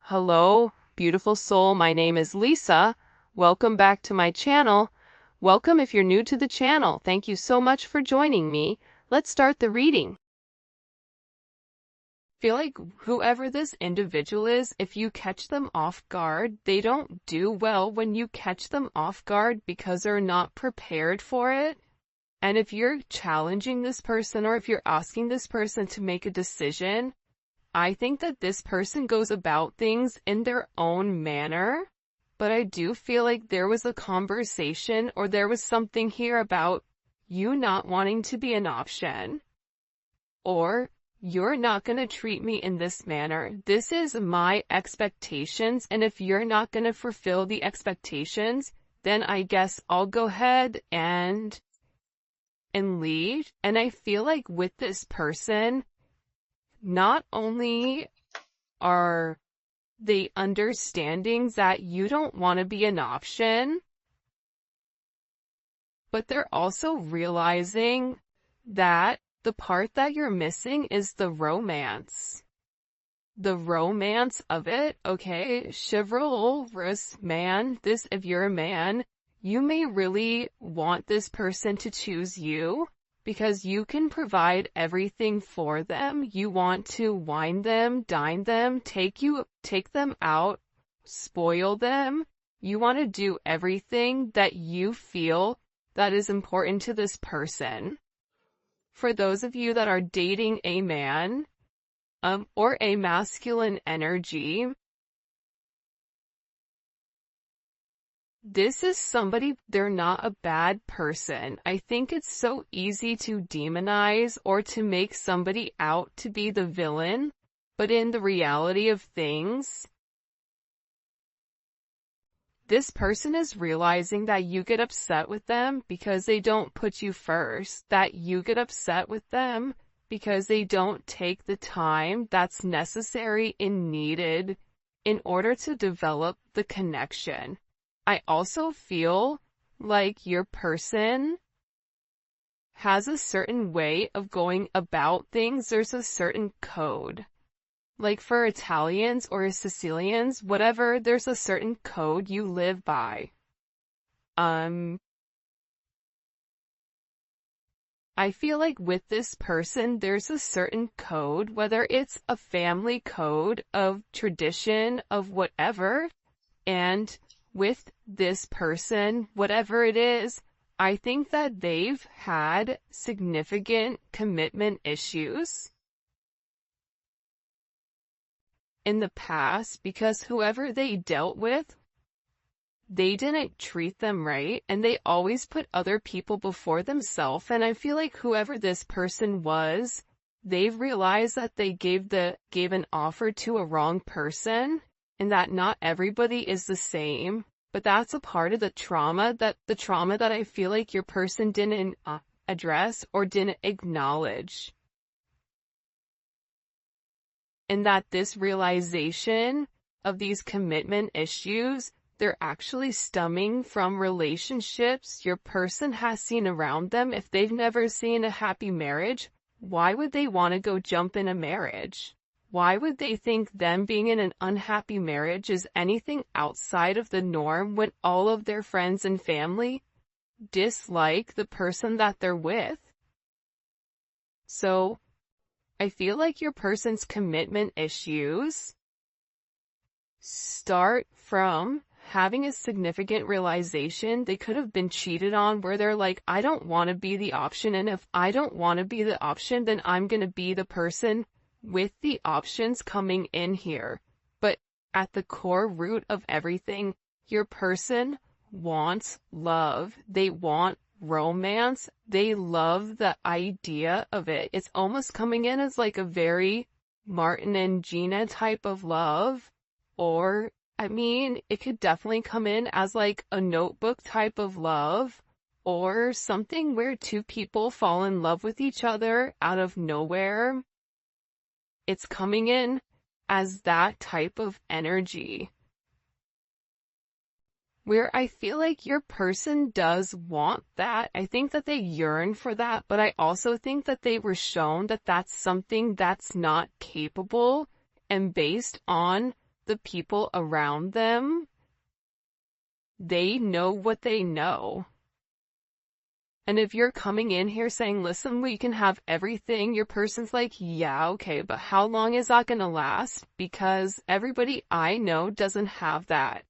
Hello, beautiful soul. My name is Lisa. Welcome back to my channel. Welcome if you're new to the channel. Thank you so much for joining me. Let's start the reading. Feel like whoever this individual is, if you catch them off guard, they don't do well when you catch them off guard because they're not prepared for it. And if you're challenging this person or if you're asking this person to make a decision, I think that this person goes about things in their own manner, but I do feel like there was a conversation or there was something here about you not wanting to be an option, or you're not going to treat me in this manner. This is my expectations, and if you're not going to fulfill the expectations, then I guess I'll go ahead and leave. And I feel like with this person, not only are they understanding that you don't want to be an option, but they're also realizing that the part that you're missing is the romance. The romance of it, okay? Chivalrous man, if you're a man, you may really want this person to choose you, because you can provide everything for them. You want to wine them, dine them, take them out, spoil them. You want to do everything that you feel that is important to this person. For those of you that are dating a man, or a masculine energy, this is somebody, they're not a bad person. I think it's so easy to demonize or to make somebody out to be the villain, but in the reality of things, this person is realizing that you get upset with them because they don't put you first, that you get upset with them because they don't take the time that's necessary and needed in order to develop the connection. I also feel like your person has a certain way of going about things. There's a certain code. Like for Italians or Sicilians, whatever, there's a certain code you live by. I feel like with this person, there's a certain code, whether it's a family code of tradition of whatever, and with this person, whatever it is, I think that they've had significant commitment issues in the past because whoever they dealt with, they didn't treat them right, and they always put other people before themselves. And I feel like whoever this person was, they've realized that they gave an offer to a wrong person, and that not everybody is the same, but that's a part of the trauma that I feel like your person didn't address or didn't acknowledge. And that this realization of these commitment issues, they're actually stemming from relationships your person has seen around them. If they've never seen a happy marriage, why would they want to go jump in a marriage? Why would they think them being in an unhappy marriage is anything outside of the norm when all of their friends and family dislike the person that they're with? So, I feel like your person's commitment issues start from having a significant realization they could have been cheated on, where they're like, I don't want to be the option, and if I don't want to be the option, then I'm going to be the person with the options coming in here. But at the core root of everything, your person wants love. They want romance. They love the idea of it. It's almost coming in as like a very Martin and Gina type of love, or I mean, it could definitely come in as like a Notebook type of love, or something where two people fall in love with each other out of nowhere. It's coming in as that type of energy, where I feel like your person does want that. I think that they yearn for that, but I also think that they were shown that that's something that's not capable, and based on the people around them, they know what they know. And if you're coming in here saying, listen, we can have everything, your person's like, yeah, okay, but how long is that gonna last? Because everybody I know doesn't have that.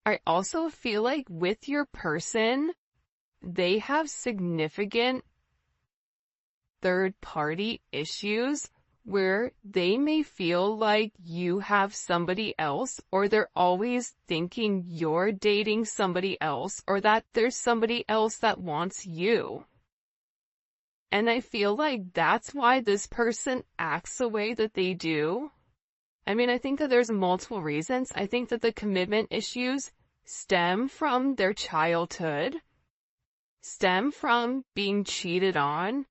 I also feel like with your person, they have significant third-party issues where they may feel like you have somebody else, or they're always thinking you're dating somebody else, or that there's somebody else that wants you. And I feel like that's why this person acts the way that they do. I mean, I think that there's multiple reasons. I think that the commitment issues stem from their childhood, stem from being cheated on,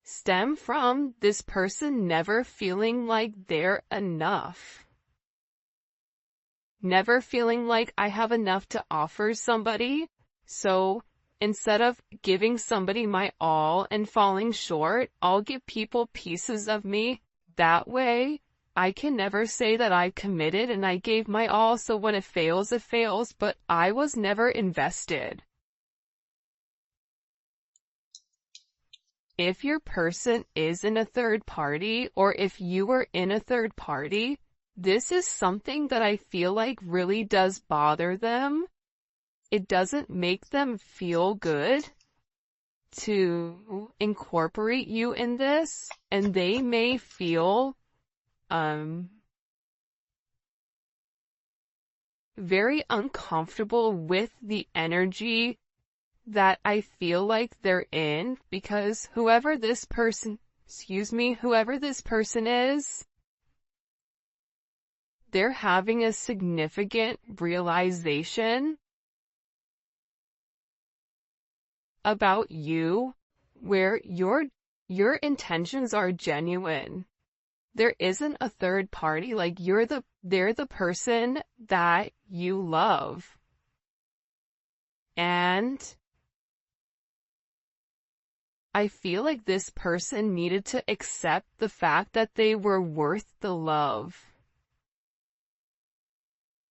stem from this person never feeling like they're enough. Never feeling like I have enough to offer somebody, so instead of giving somebody my all and falling short, I'll give people pieces of me. That way, I can never say that I committed and I gave my all, so when it fails, but I was never invested. If your person is in a third party, or if you were in a third party, this is something that I feel like really does bother them. It doesn't make them feel good to incorporate you in this, and they may feel very uncomfortable with the energy that I feel like they're in, because whoever this person is, they're having a significant realization about you where your intentions are genuine. There isn't a third party, like they're the person that you love. And I feel like this person needed to accept the fact that they were worth the love.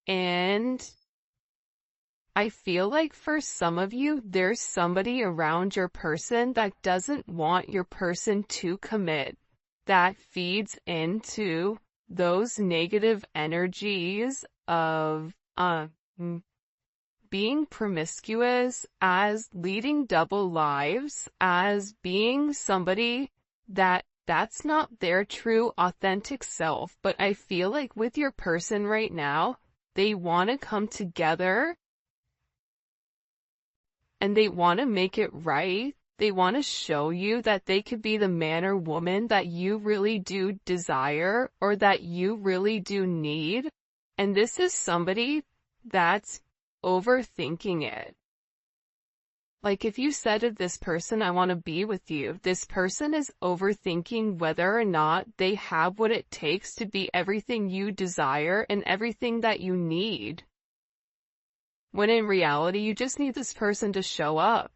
And I feel like for some of you, there's somebody around your person that doesn't want your person to commit, that feeds into those negative energies of being promiscuous, as leading double lives, as being somebody that's not their true authentic self. But I feel like with your person right now, they want to come together and they want to make it right. They want to show you that they could be the man or woman that you really do desire, or that you really do need. And this is somebody that's overthinking it. Like if you said to this person, I want to be with you, this person is overthinking whether or not they have what it takes to be everything you desire and everything that you need. When in reality, you just need this person to show up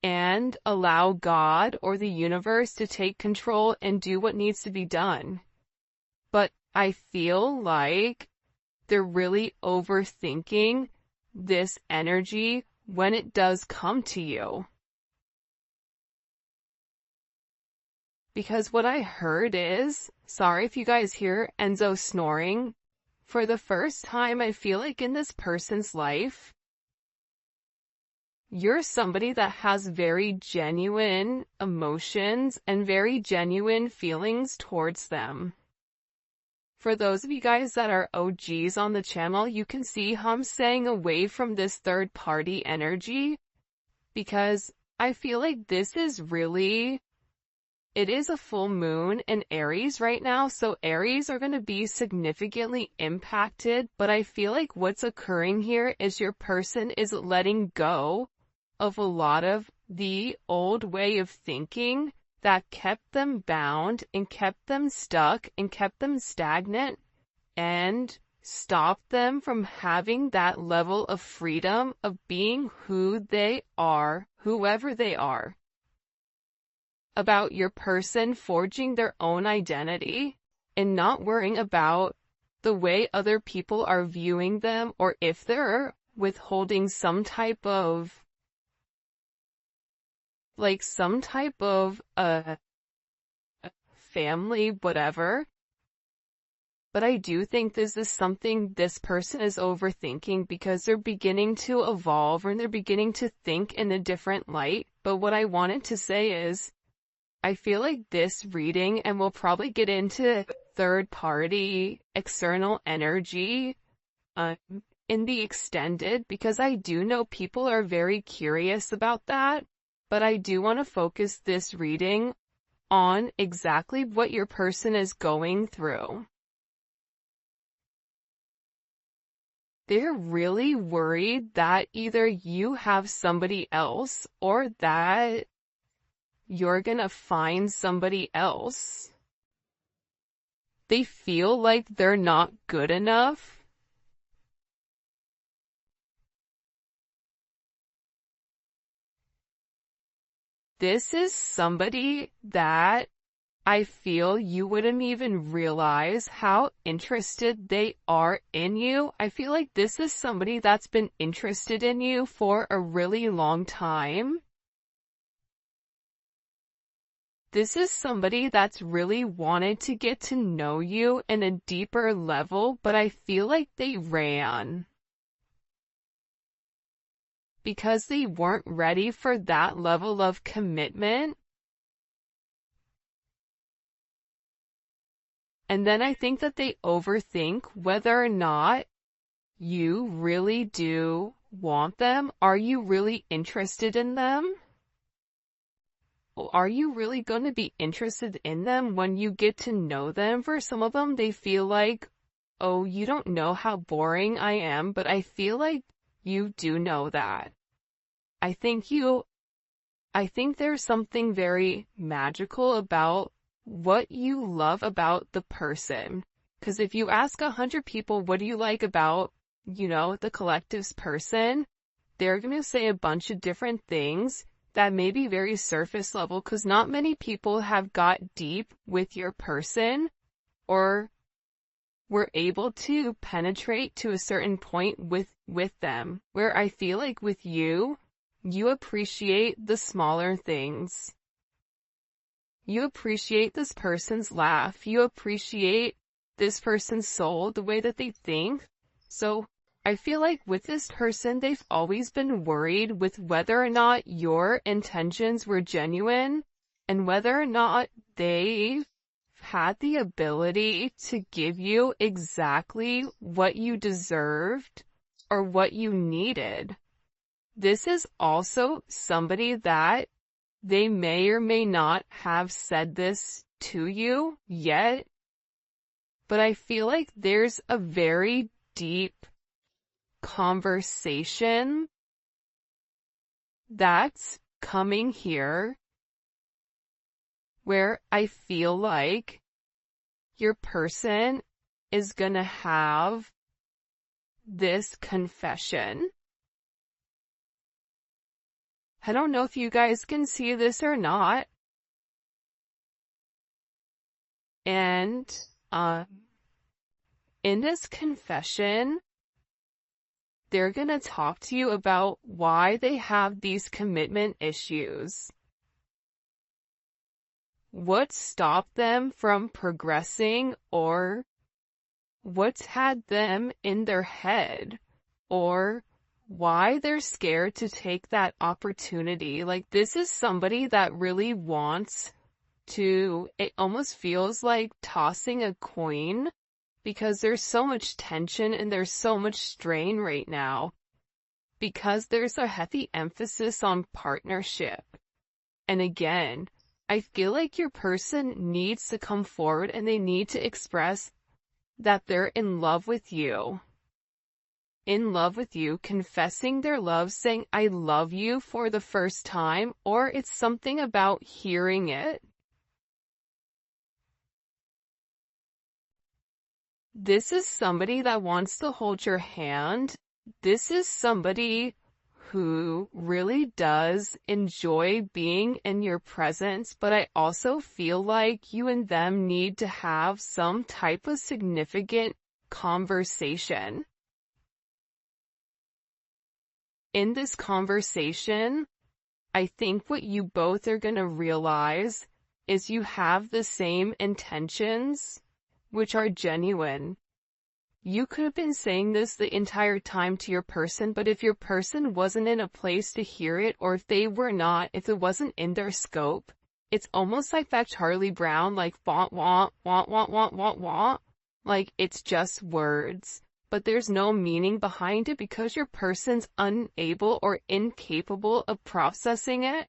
and allow God or the universe to take control and do what needs to be done. But I feel like they're really overthinking this energy when it does come to you. Because what I heard is, sorry if you guys hear Enzo snoring, for the first time I feel like in this person's life, you're somebody that has very genuine emotions and very genuine feelings towards them. For those of you guys that are OGs on the channel, you can see how I'm staying away from this third party energy, because I feel like this is really, it is a full moon in Aries right now, so Aries are going to be significantly impacted, but I feel like what's occurring here is your person is letting go of a lot of the old way of thinking that kept them bound and kept them stuck and kept them stagnant and stopped them from having that level of freedom of being who they are, whoever they are. about your person forging their own identity and not worrying about the way other people are viewing them, or if they're withholding some type of family, whatever. But I do think this is something this person is overthinking because they're beginning to evolve and they're beginning to think in a different light. But what I wanted to say is, I feel like this reading, and we'll probably get into third party, external energy, in the extended, because I do know people are very curious about that. But I do want to focus this reading on exactly what your person is going through. They're really worried that either you have somebody else or that you're gonna find somebody else. They feel like they're not good enough. This is somebody that I feel you wouldn't even realize how interested they are in you. I feel like this is somebody that's been interested in you for a really long time. This is somebody that's really wanted to get to know you in a deeper level, but I feel like they ran because they weren't ready for that level of commitment. And then I think that they overthink whether or not you really do want them. Are you really interested in them? Are you really going to be interested in them when you get to know them? For some of them, they feel like, oh, you don't know how boring I am, but I feel like you do know that. I think there's something very magical about what you love about the person. Because if you ask 100 people, what do you like about, the collective's person, they're going to say a bunch of different things that may be very surface level, because not many people have got deep with your person or were able to penetrate to a certain point with them. Where I feel like with you, you appreciate the smaller things. You appreciate this person's laugh. You appreciate this person's soul, the way that they think. So I feel like with this person, they've always been worried with whether or not your intentions were genuine and whether or not they've had the ability to give you exactly what you deserved or what you needed. This is also somebody that they may or may not have said this to you yet, but I feel like there's a very deep conversation that's coming here where I feel like your person is gonna have this confession. I don't know if you guys can see this or not. And, in this confession, they're gonna talk to you about why they have these commitment issues. What stopped them from progressing, or what's had them in their head, or why they're scared to take that opportunity. Like, this is somebody that really wants to, it almost feels like tossing a coin, because there's so much tension and there's so much strain right now, because there's a heavy emphasis on partnership. And again, I feel like your person needs to come forward and they need to express that they're in love with you. In love with you, confessing their love, saying, I love you for the first time, or it's something about hearing it. This is somebody that wants to hold your hand. This is somebody who really does enjoy being in your presence, but I also feel like you and them need to have some type of significant conversation. In this conversation, I think what you both are going to realize is you have the same intentions, which are genuine. You could have been saying this the entire time to your person, but if your person wasn't in a place to hear it, or if it wasn't in their scope, it's almost like that Charlie Brown, like, want, like, it's just words. But there's no meaning behind it because your person's unable or incapable of processing it.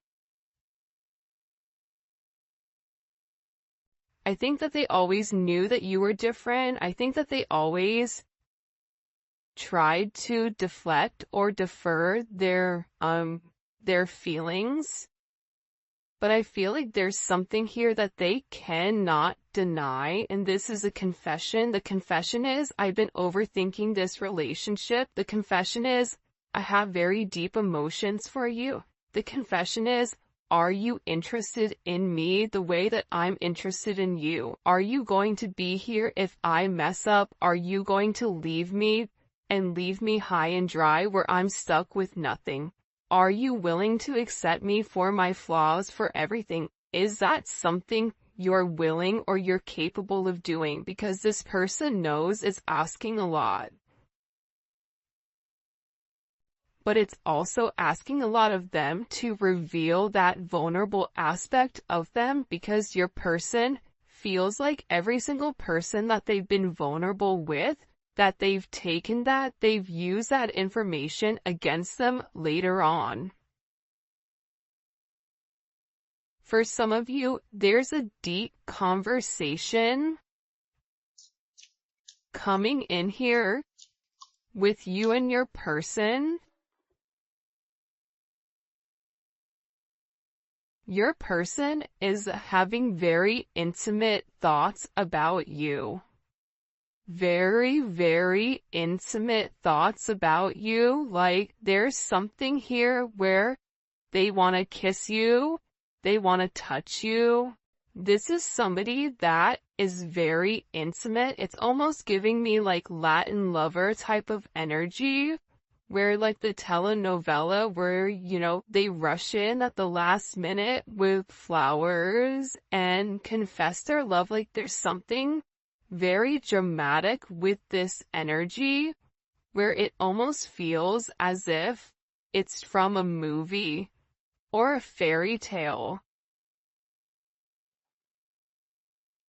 I think that they always knew that you were different. I think that they always tried to deflect or defer their feelings. But I feel like there's something here that they cannot deny, and this is a confession. The confession is, I've been overthinking this relationship. The confession is, I have very deep emotions for you. The confession is, are you interested in me the way that I'm interested in you? Are you going to be here if I mess up? Are you going to leave me and leave me high and dry where I'm stuck with nothing? Are you willing to accept me for my flaws, for everything? Is that something you're willing or you're capable of doing? Because this person knows it's asking a lot. But it's also asking a lot of them to reveal that vulnerable aspect of them, because your person feels like every single person that they've been vulnerable with, that they've used that information against them later on. For some of you, there's a deep conversation coming in here with you and your person. Your person is having very intimate thoughts about you. Very, very intimate thoughts about you. Like, there's something here where they want to kiss you, they want to touch you. This is somebody that is very intimate. It's almost giving me like Latin lover type of energy, where like the telenovela where, they rush in at the last minute with flowers and confess their love. Like, there's something very dramatic with this energy where it almost feels as if it's from a movie or a fairy tale.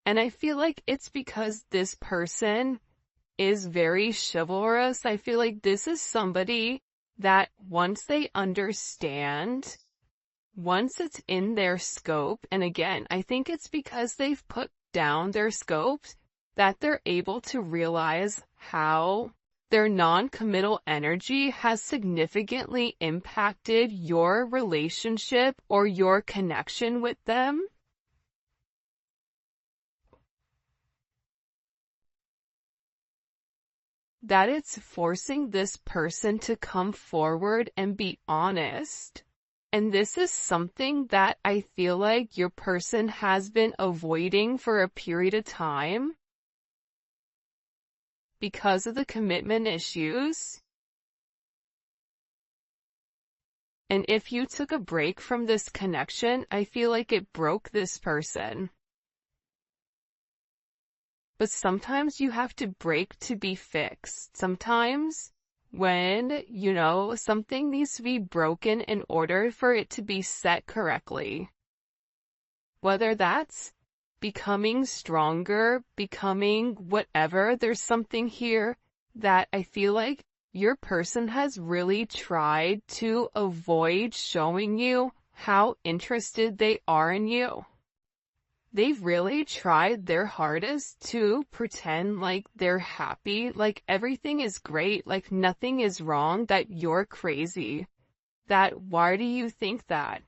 And I feel like it's because this person is very chivalrous. I feel like this is somebody that once they understand, once it's in their scope, and again, I think it's because they've put down their scopes, that they're able to realize how their non-committal energy has significantly impacted your relationship or your connection with them. That it's forcing this person to come forward and be honest. And this is something that I feel like your person has been avoiding for a period of time because of the commitment issues. And if you took a break from this connection, I feel like it broke this person. But sometimes you have to break to be fixed. Sometimes when, something needs to be broken in order for it to be set correctly. Whether that's becoming stronger, becoming whatever, there's something here that I feel like your person has really tried to avoid showing you how interested they are in you. They've really tried their hardest to pretend like they're happy, like everything is great, like nothing is wrong, that you're crazy. That why do you think that?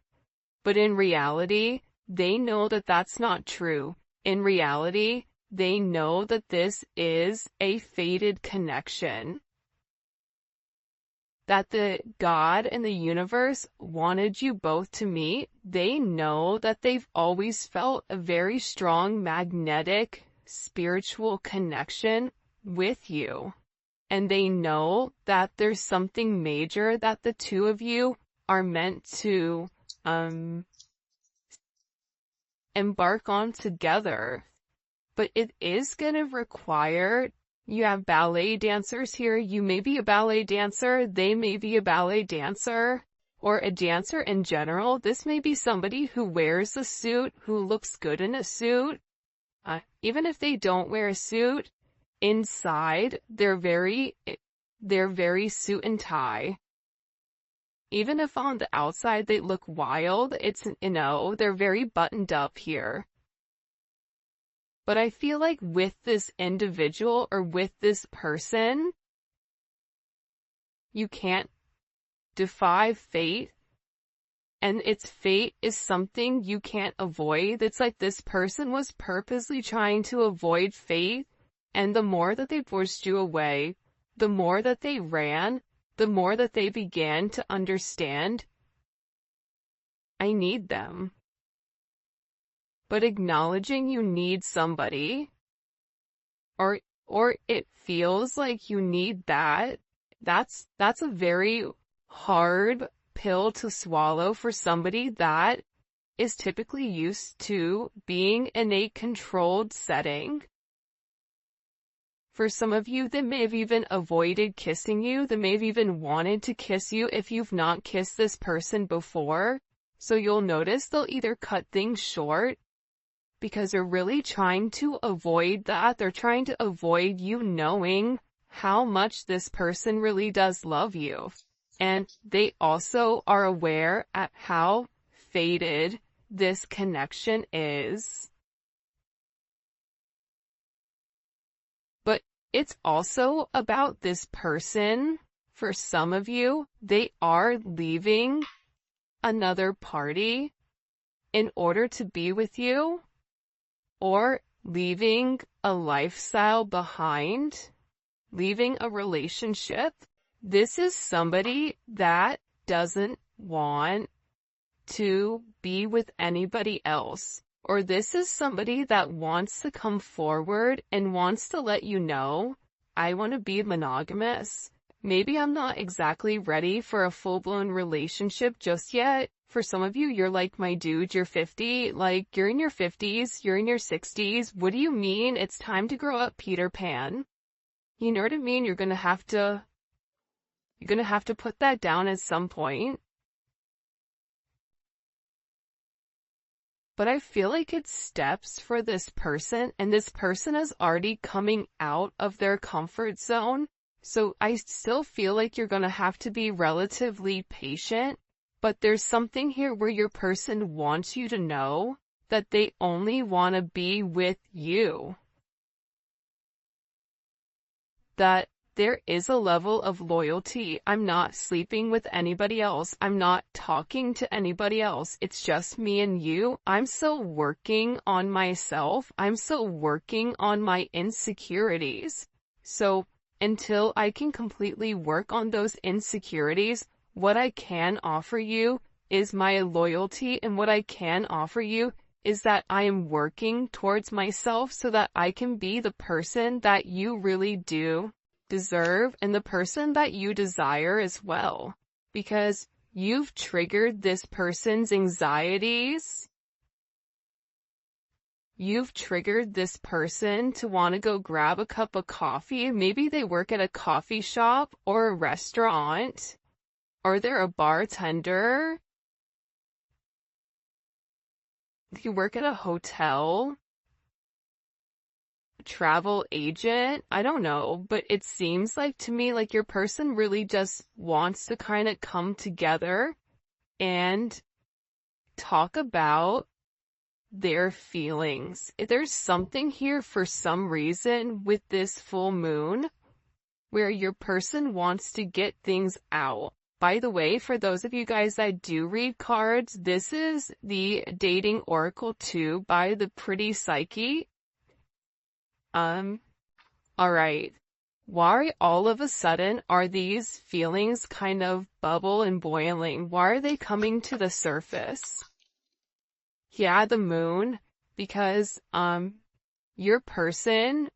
But in reality, they know that that's not true. In reality, they know that this is a fated connection. that the God and the universe wanted you both to meet. They know that they've always felt a very strong magnetic spiritual connection with you. And they know that there's something major that the two of you are meant to embark on together. But it is going to require, you have ballet dancers here, you may be a ballet dancer, they may be a ballet dancer, or a dancer in general. This may be somebody who wears a suit, who looks good in a suit. Even if they don't wear a suit, inside, they're very suit and tie. Even if on the outside they look wild, it's, they're very buttoned up here. But I feel like with this individual or with this person, you can't defy fate. And its fate is something you can't avoid. It's like this person was purposely trying to avoid fate. And the more that they pushed you away, the more that they ran, the more that they began to understand, I need them. But acknowledging you need somebody, or it feels like you need that's a very hard pill to swallow for somebody that is typically used to being in a controlled setting. For some of you, they may have even avoided kissing you. They may have even wanted to kiss you if you've not kissed this person before. So you'll notice they'll either cut things short because they're really trying to avoid that. They're trying to avoid you knowing how much this person really does love you. And they also are aware at how faded this connection is. But it's also about this person. For some of you, they are leaving another party in order to be with you, or leaving a lifestyle behind, leaving a relationship. This is somebody that doesn't want to be with anybody else. Or this is somebody that wants to come forward and wants to let you know, I want to be monogamous. Maybe I'm not exactly ready for a full-blown relationship just yet. For some of you, you're like, my dude, you're 50, like, you're in your 50s, you're in your 60s. What do you mean it's time to grow up, Peter Pan? You know what I mean? You're gonna have to put that down at some point. But I feel like it's steps for this person, and this person is already coming out of their comfort zone. So I still feel like you're gonna have to be relatively patient, but there's something here where your person wants you to know that they only want to be with you. That there is a level of loyalty. I'm not sleeping with anybody else. I'm not talking to anybody else. It's just me and you. I'm still working on myself. I'm still working on my insecurities. So until I can completely work on those insecurities, what I can offer you is my loyalty, and what I can offer you is that I am working towards myself so that I can be the person that you really do deserve and the person that you desire as well. Because you've triggered this person's anxieties. You've triggered this person to want to go grab a cup of coffee. Maybe they work at a coffee shop or a restaurant, or they're a bartender. You work at a hotel, travel agent, I don't know, but it seems like to me like your person really just wants to kind of come together and talk about their feelings. There's something here for some reason with this full moon where your person wants to get things out. By the way, for those of you guys that do read cards, this is the Dating Oracle 2 by the Pretty Psyche. Alright. Why all of a sudden are these feelings kind of bubble and boiling? Why are they coming to the surface? Yeah, the moon, because, your person,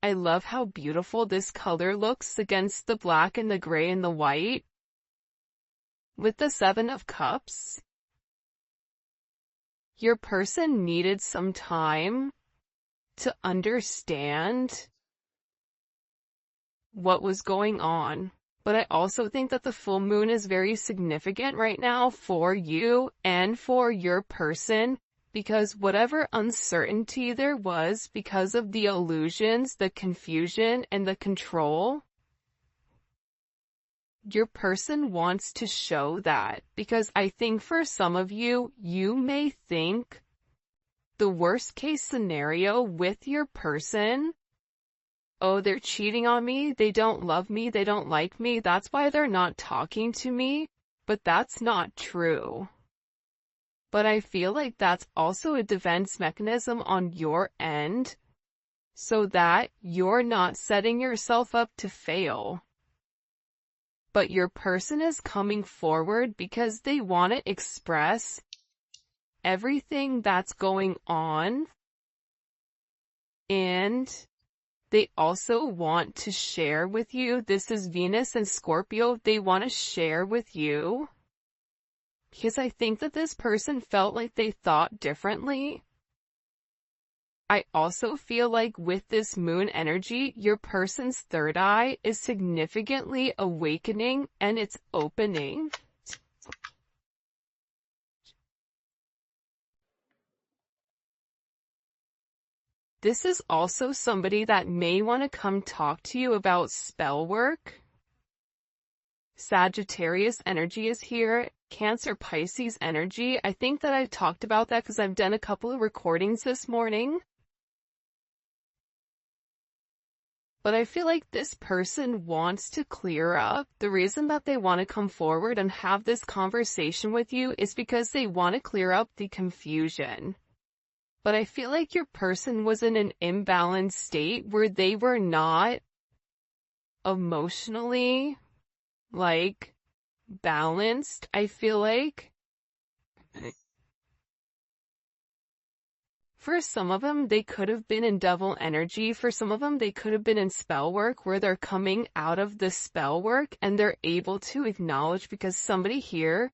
I love how beautiful this color looks against the black and the gray and the white. With the Seven of Cups, your person needed some time to understand what was going on. But I also think that the full moon is very significant right now for you and for your person, because whatever uncertainty there was because of the illusions, the confusion, and the control, your person wants to show that. Because I think for some of you, you may think the worst case scenario with your person, oh, they're cheating on me, they don't love me, they don't like me, that's why they're not talking to me. But that's not true. But I feel like that's also a defense mechanism on your end, so that you're not setting yourself up to fail. But your person is coming forward because they want to express everything that's going on, and they also want to share with you. This is Venus and Scorpio. They want to share with you because I think that this person felt like they thought differently. I also feel like with this moon energy, your person's third eye is significantly awakening and it's opening. This is also somebody that may want to come talk to you about spell work. Sagittarius energy is here. Cancer, Pisces energy. I think that I've talked about that because I've done a couple of recordings this morning. But I feel like this person wants to clear up. The reason that they want to come forward and have this conversation with you is because they want to clear up the confusion. But I feel like your person was in an imbalanced state where they were not emotionally, balanced. I feel like for some of them, they could have been in devil energy. For some of them, they could have been in spell work where they're coming out of the spell work and they're able to acknowledge, because somebody here,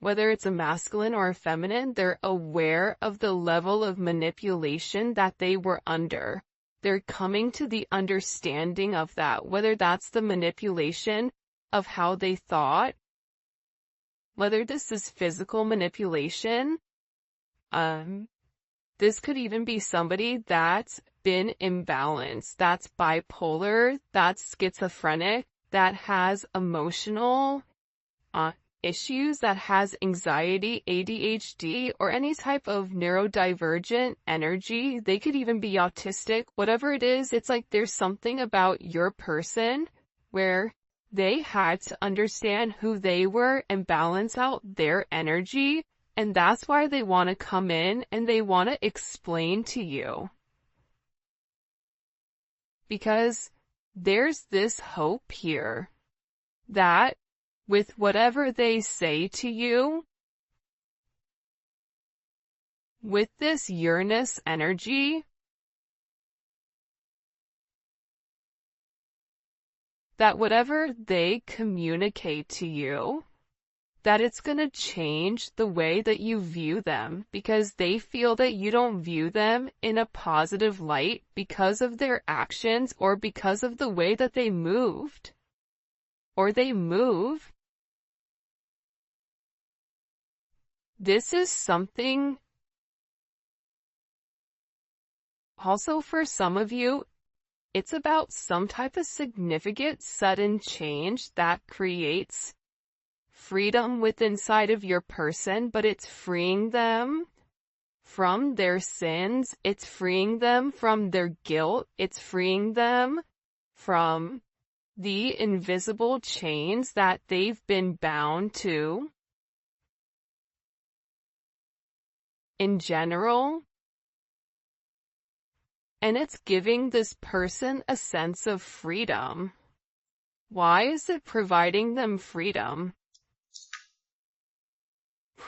whether it's a masculine or a feminine, they're aware of the level of manipulation that they were under. They're coming to the understanding of that, whether that's the manipulation of how they thought, whether this is physical manipulation. This could even be somebody that's been imbalanced, that's bipolar, that's schizophrenic, that has emotional issues, that has anxiety, ADHD, or any type of neurodivergent energy. They could even be autistic. Whatever it is, it's like there's something about your person where they had to understand who they were and balance out their energy, and that's why they want to come in and they want to explain to you. Because there's this hope here that with whatever they say to you, with this Uranus energy, that whatever they communicate to you, that it's going to change the way that you view them, because they feel that you don't view them in a positive light because of their actions or because of the way that they moved or they move. This is something also for some of you, it's about some type of significant sudden change that creates freedom within inside of your person, but it's freeing them from their sins, it's freeing them from their guilt, it's freeing them from the invisible chains that they've been bound to. In general, and it's giving this person a sense of freedom. Why is it providing them freedom?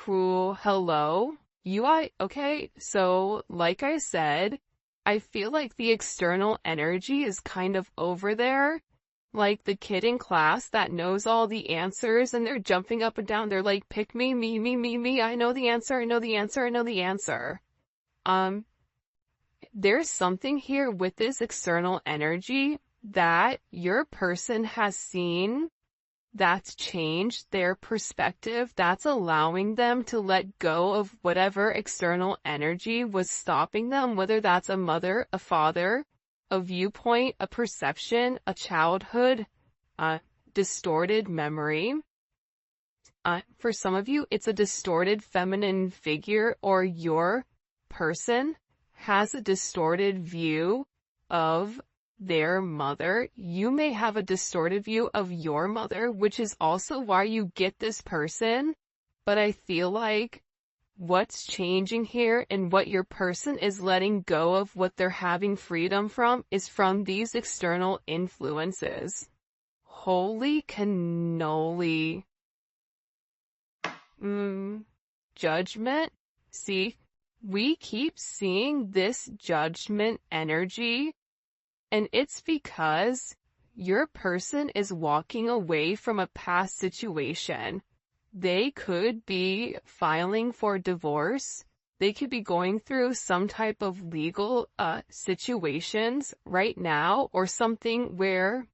Hello? Okay, so like I said, I feel like the external energy is kind of over there. Like the kid in class that knows all the answers and they're jumping up and down. They're like, pick me, me. I know the answer, I know the answer, I know the answer. There's something here with this external energy that your person has seen that's changed their perspective, that's allowing them to let go of whatever external energy was stopping them, whether that's a mother, a father, a viewpoint, a perception, a childhood, a distorted memory. For some of you, it's a distorted feminine figure, or your person has a distorted view of their mother. You may have a distorted view of your mother, which is also why you get this person. But I feel like what's changing here and what your person is letting go of, what they're having freedom from, is from these external influences. Holy cannoli. Judgment. See, we keep seeing this judgment energy, and it's because your person is walking away from a past situation. They could be filing for divorce. They could be going through some type of legal situations right now, or something where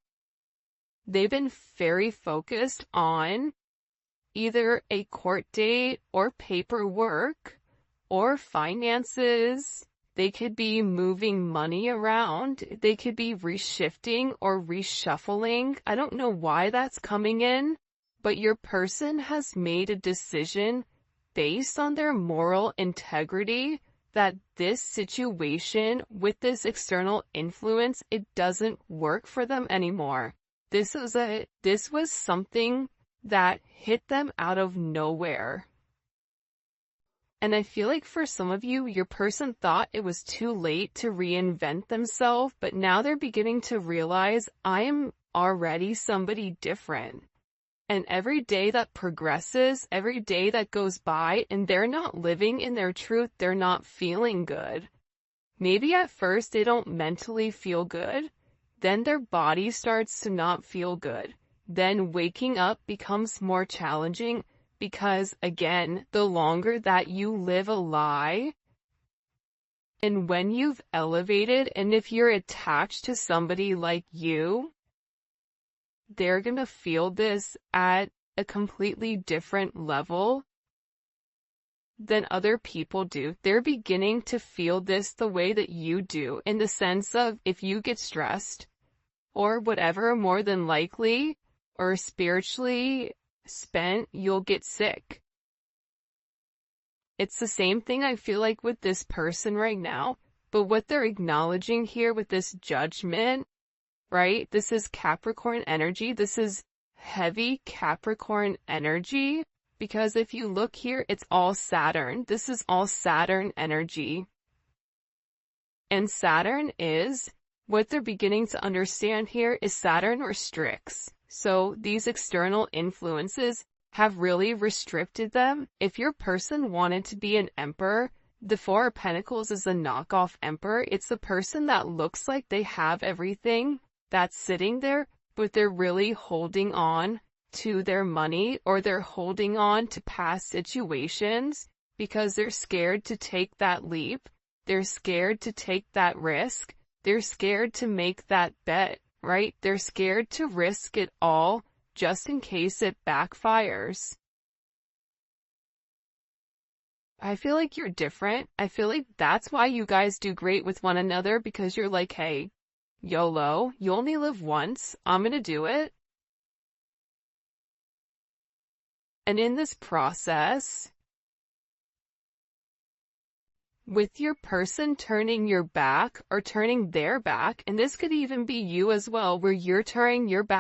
they've been very focused on either a court date or paperwork or finances. They could be moving money around. They could be reshifting or reshuffling. I don't know why that's coming in, but your person has made a decision based on their moral integrity that this situation with this external influence, it doesn't work for them anymore. This was something that hit them out of nowhere. And I feel like for some of you, your person thought it was too late to reinvent themselves, but now they're beginning to realize, I am already somebody different. And every day that progresses, every day that goes by, and they're not living in their truth, they're not feeling good. Maybe at first they don't mentally feel good, then their body starts to not feel good. Then waking up becomes more challenging, because again, the longer that you live a lie, and when you've elevated, and if you're attached to somebody like you, they're gonna feel this at a completely different level than other people do. They're beginning to feel this the way that you do, in the sense of, if you get stressed or whatever, more than likely, or spiritually spent, you'll get sick. It's the same thing I feel like with this person right now, but what they're acknowledging here with this judgment, right? This is Capricorn energy. This is heavy Capricorn energy, because if you look here, it's all Saturn. This is all Saturn energy. And Saturn is, what they're beginning to understand here is Saturn restricts. So these external influences have really restricted them. If your person wanted to be an emperor, the Four of Pentacles is a knockoff emperor. It's the person that looks like they have everything that's sitting there, but they're really holding on to their money, or they're holding on to past situations because they're scared to take that leap. They're scared to take that risk. They're scared to make that bet. Right? They're scared to risk it all just in case it backfires. I feel like you're different. I feel like that's why you guys do great with one another, because you're like, hey, YOLO, you only live once. I'm gonna do it. And in this process, with your person turning your back or turning their back, and this could even be you as well, where you're turning your back